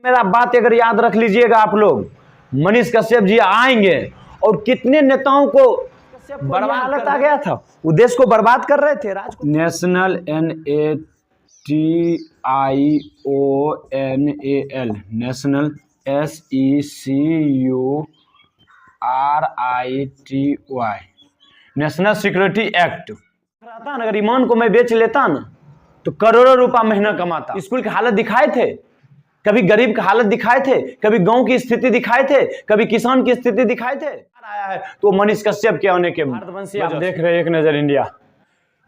मेरा बात अगर याद रख लीजिएगा आप लोग, मनीष कश्यप जी आएंगे और कितने नेताओं को बर्बाद हालत आ गया था, वो देश को बर्बाद कर रहे थे। National NATIONAL national SECURITY national security act रहता ना, अगर ईमान को मैं बेच लेता ना तो करोड़ों रुपया महीना कमाता। स्कूल की हालत दिखाए थे, कभी गरीब की हालत दिखाए थे, कभी गांव की स्थिति दिखाए थे, कभी किसान की स्थिति दिखाए थे। आया है तो मनीष कश्यप के आने के भारतवंशी आप देख रहे हैं एक नजर इंडिया।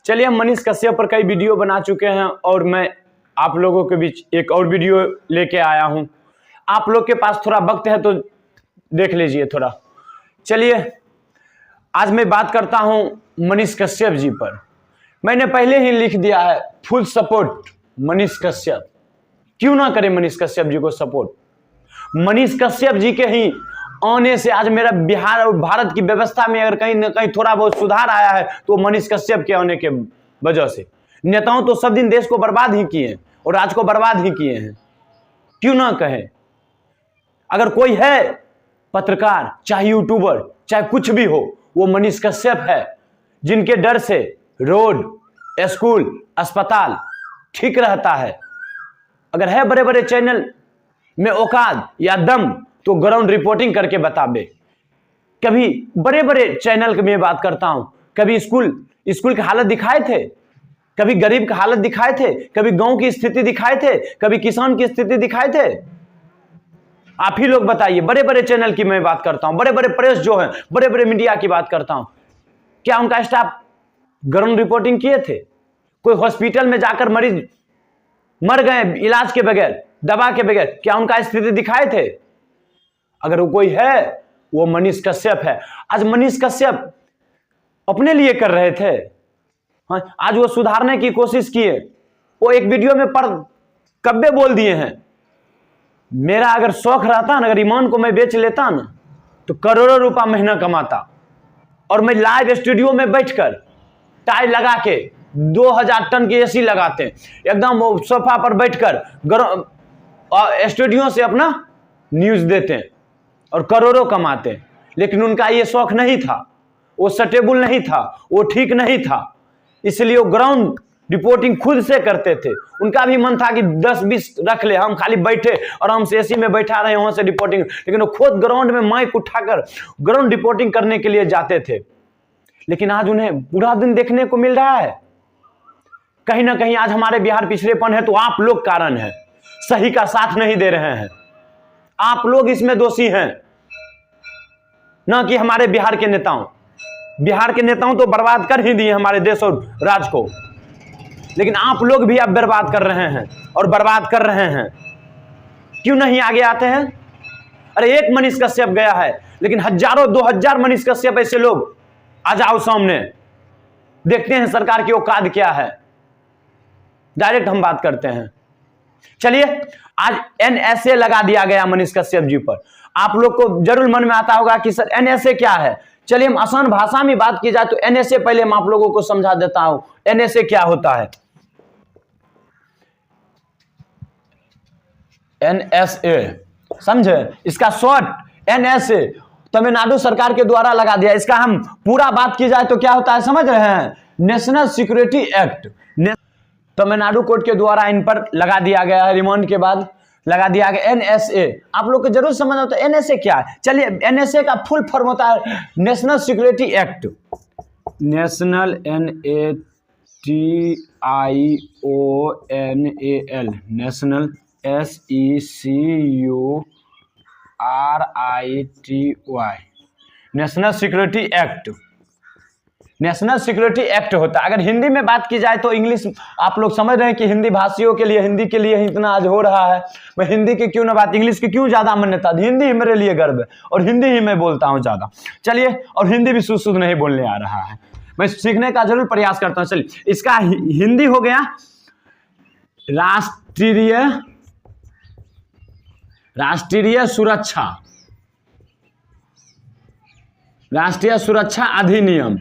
चलिए, हम मनीष कश्यप पर कई वीडियो बना चुके हैं और मैं आप लोगों के बीच एक और वीडियो लेके आया हूं। आप लोग के पास थोड़ा वक्त है तो देख लीजिए थोड़ा। चलिए, आज मैं बात करता हूं मनीष कश्यप जी पर। मैंने पहले ही लिख दिया है फुल सपोर्ट मनीष कश्यप। क्यों ना करें मनीष कश्यप जी को सपोर्ट। मनीष कश्यप जी के ही आने से आज मेरा बिहार और भारत की व्यवस्था में अगर कहीं न कहीं थोड़ा बहुत सुधार आया है तो मनीष कश्यप के आने के वजह से। नेताओं तो सब दिन देश को बर्बाद ही किए और आज को बर्बाद ही किए हैं। क्यों ना कहें, अगर कोई है पत्रकार, चाहे यूट्यूबर, चाहे कुछ भी हो, वो मनीष कश्यप है, जिनके डर से रोड, स्कूल, अस्पताल ठीक रहता है। अगर है बड़े बड़े चैनल में औकात या दम तो ग्राउंड रिपोर्टिंग करके बताबे। कभी बड़े बड़े चैनल में बात करता हूं, कभी स्कूल की हालत दिखाए थे, कभी गरीब की हालत दिखाए थे, कभी गांव की स्थिति दिखाए थे, कभी किसान की स्थिति दिखाए थे। आप ही लोग बताइए। बड़े बड़े चैनल की मैं बात करता हूं, बड़े बड़े प्रेस जो है, बड़े बड़े मीडिया की बात करता हूं। क्या उनका स्टाफ ग्राउंड रिपोर्टिंग किए थे? कोई हॉस्पिटल में जाकर मरीज मर गए इलाज के बगैर, दवा के बगैर, क्या उनका स्थिति दिखाए थे? अगर वो कोई है, वो मनीष कश्यप है। आज मनीष कश्यप अपने लिए कर रहे थे, आज वो सुधारने की कोशिश किए। वो एक वीडियो में पर कब्बे बोल दिए हैं, मेरा अगर शौक रहता ना, अगर ईमान को मैं बेच लेता ना तो करोड़ों रुपया महीना कमाता। और मैं लाइव स्टूडियो में बैठकर टाई लगा के 2000 टन की एसी लगाते हैं, एकदम सोफा पर बैठकर स्टूडियो से अपना न्यूज देते हैं और करोड़ों कमाते हैं। लेकिन उनका ये शौक नहीं था, वो सटेबल नहीं था, वो ठीक नहीं था, इसलिए वो ग्राउंड रिपोर्टिंग खुद से करते थे। उनका भी मन था कि 10-20 रख ले, हम खाली बैठे और हम एसी में बैठा रहे वहां से रिपोर्टिंग, लेकिन वो खुद ग्राउंड में माइक उठाकर ग्राउंड रिपोर्टिंग करने के लिए जाते थे। लेकिन आज उन्हें पूरा दिन देखने को मिल रहा है। कहीं ना कहीं आज हमारे बिहार पिछड़ेपन है तो आप लोग कारण है, सही का साथ नहीं दे रहे हैं। आप लोग इसमें दोषी हैं, ना कि हमारे बिहार के नेताओं। बिहार के नेताओं तो बर्बाद कर ही दिए हमारे देश और राज्य को, लेकिन आप लोग भी अब बर्बाद कर रहे हैं और बर्बाद कर रहे हैं। क्यों नहीं आगे आते हैं? अरे एक मनीष कश्यप गया है, लेकिन हजारों 2000 मनीष कश्यप ऐसे लोग आ जाओ सामने, देखते हैं सरकार की औकात क्या है। डायरेक्ट हम बात करते हैं। चलिए, आज NSA लगा दिया गया मनीष कश्यप जी पर। आप लोग को जरूर मन में आता होगा कि सर NSA क्या है। चलिए, हम आसान भाषा में बात की जाए तो NSA पहले हम आप लोगों को समझा देता हूं। NSA क्या होता है? NSA समझे? इसका शॉर्ट NSA तमिलनाडु सरकार के द्वारा लगा दिया। इसका हम पूरा बात की जाए तो क्या होता है, समझ रहे हैं? National security act Tamil Nadu court के द्वारा इन पर लगा दिया गया है, रिमांड के बाद लगा दिया गया। NSA आप लोग को जरूर समझ आता है NSA क्या है। चलिए, NSA का फुल फॉर्म होता है national security act. National NATIONAL national SECURITY national security act. National security act होता है। अगर हिंदी में बात की जाए तो इंग्लिश आप लोग समझ रहे हैं कि हिंदी भाषियों के लिए, हिंदी के लिए इतना आज हो रहा है। मैं हिंदी की क्यों ना बात, इंग्लिश की क्यों ज्यादा मान्यता, हिंदी ही मेरे लिए गर्व है और हिंदी ही मैं बोलता हूं ज्यादा। चलिए, और हिंदी भी शुद्ध नहीं बोलने आ रहा है, मैं सीखने का जरूर प्रयास करता हूं। चलिए, इसका हिंदी हो गया राष्ट्रीय सुरक्षा, राष्ट्रीय सुरक्षा अधिनियम।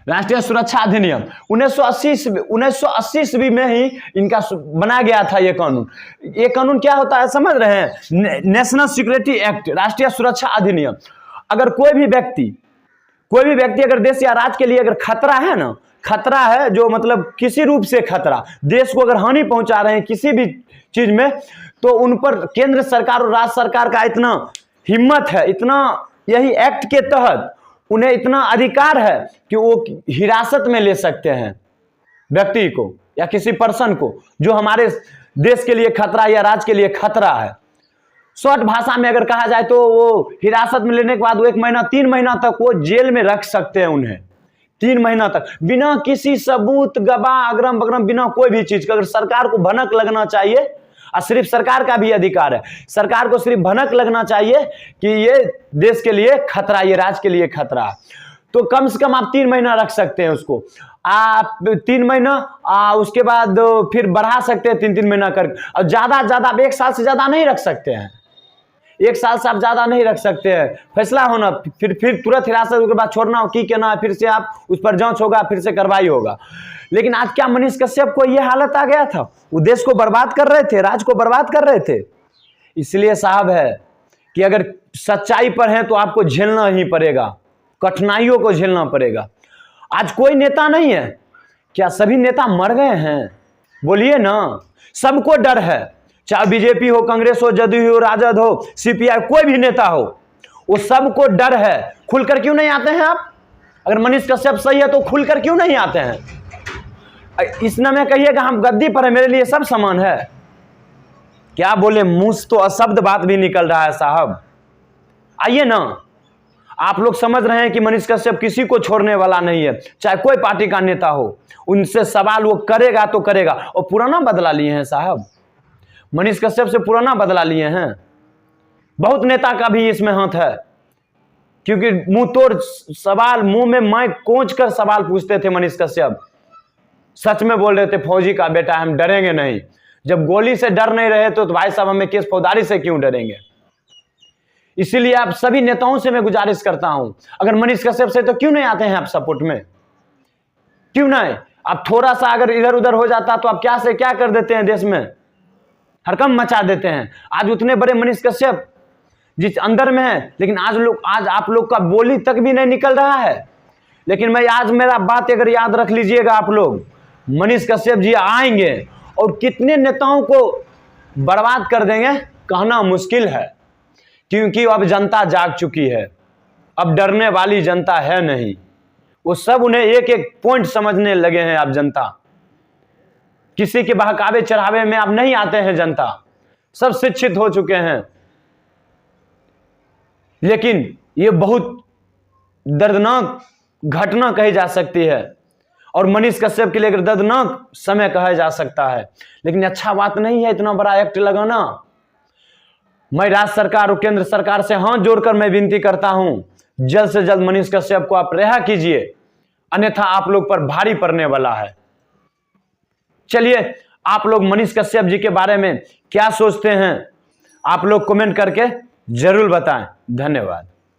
राष्ट्रीय सुरक्षा अधिनियम 1980 ईस्वी में ही इनका बना गया था ये कानून। ये कानून क्या होता है समझ रहे हैं? नेशनल सिक्योरिटी एक्ट, राष्ट्रीय सुरक्षा अधिनियम। अगर कोई भी व्यक्ति अगर देश या राज्य के लिए अगर खतरा है ना, खतरा है जो मतलब किसी रूप से खतरा, देश को अगर हानि पहुंचा रहे हैं किसी भी चीज में, तो उन पर केंद्र सरकार और राज्य सरकार का इतना हिम्मत है, इतना यही एक्ट के तहत उन्हें इतना अधिकार है कि वो हिरासत में ले सकते हैं व्यक्ति को या किसी पर्सन को जो हमारे देश के लिए खतरा या राज्य के लिए खतरा है। शॉर्ट भाषा में अगर कहा जाए तो वो हिरासत में लेने के बाद वो 1 महीना 3 महीना तक वो जेल में रख सकते हैं उन्हें, 3 महीना तक, बिना किसी सबूत, गवाह, अग्रम बगरम, बिना कोई भी चीज का। अगर सरकार को भनक लगना चाहिए, और सिर्फ सरकार का भी अधिकार है, सरकार को सिर्फ भनक लगना चाहिए कि ये देश के लिए खतरा, ये राज्य के लिए खतरा, तो कम से कम आप 3 महीना रख सकते हैं उसको। आप 3 महीना उसके बाद फिर बढ़ा सकते हैं 3-3 महीना कर, और ज्यादा आप 1 साल से ज्यादा नहीं रख सकते हैं। 1 साल से आप ज्यादा नहीं रख सकते हैं। फैसला होना, फिर तुरंत हिरासत के बाद छोड़ना की कहना, फिर से आप उस पर जांच होगा, फिर से कार्रवाई होगा। लेकिन आज क्या मनीष कश्यप को यह हालत आ गया था? वो देश को बर्बाद कर रहे थे, राज्य को बर्बाद कर रहे थे। इसलिए साहब है कि अगर सच्चाई पर है तो आपको झेलना ही पड़ेगा, कठिनाइयों को झेलना पड़ेगा। आज कोई नेता नहीं है क्या? सभी नेता मर गए हैं? बोलिए ना, सबको डर है, चाहे बीजेपी हो, कांग्रेस हो, जदयू हो, राजद हो, सीपीआई, कोई भी नेता हो, वो सबको डर है। खुलकर क्यों नहीं आते हैं आप? अगर मनीष कश्यप सही है तो खुलकर क्यों नहीं आते हैं? इसने में कहिएगा हम गद्दी पर है, मेरे लिए सब समान है। क्या बोले, मुंह तो अशब्द बात भी निकल रहा है साहब। आइए ना, आप लोग समझ रहे हैं कि मनीष कश्यप किसी को छोड़ने वाला नहीं है, चाहे कोई पार्टी का नेता हो, उनसे सवाल वो करेगा तो करेगा। और पुराना बदला लिए हैं साहब, मनीष कश्यप से पुराना बदला लिए हैं। बहुत नेता का भी इसमें हाथ है, क्योंकि मुंह तोड़ सवाल, मुंह में माइक कोंच कर सवाल पूछते थे मनीष कश्यप। सच में बोल रहे थे, फौजी का बेटा हम डरेंगे नहीं। जब गोली से डर नहीं रहे तो भाई साहब हमें केस फौजदारी से क्यों डरेंगे? इसीलिए आप सभी नेताओं से मैं गुजारिश करता हूं, अगर मनीष कश्यप से तो क्यों नहीं आते हैं आप सपोर्ट में? क्यों नहीं? आप थोड़ा सा अगर इधर उधर हो जाता तो आप क्या से क्या कर देते हैं, देश में हड़कंप मचा देते हैं। आज उतने बड़े मनीष कश्यप जिस अंदर में है, लेकिन आज आप लोग का बोली तक भी नहीं निकल रहा है। लेकिन मैं आज मेरा बात अगर याद रख लीजिएगा आप लोग, मनीष कश्यप जी आएंगे और कितने नेताओं को बर्बाद कर देंगे कहना मुश्किल है, क्योंकि अब जनता जाग चुकी है। अब डरने वाली जनता है नहीं, वो सब उन्हें एक एक पॉइंट समझने लगे हैं। अब जनता किसी के बहकावे चढ़ावे में अब नहीं आते हैं, जनता सब शिक्षित हो चुके हैं। लेकिन ये बहुत दर्दनाक घटना कही जा सकती है, और मनीष कश्यप के लिए अगर दर्दनाक समय कहा जा सकता है। लेकिन अच्छा बात नहीं है इतना बड़ा एक्ट लगाना। मैं राज्य सरकार और केंद्र सरकार से हाथ जोड़कर मैं विनती करता हूं, जल्द से जल्द मनीष कश्यप को आप रिहा कीजिए, अन्यथा आप लोग पर भारी पड़ने वाला है। चलिए, आप लोग मनीष कश्यप जी के बारे में क्या सोचते हैं, आप लोग कमेंट करके जरूर बताएं। धन्यवाद।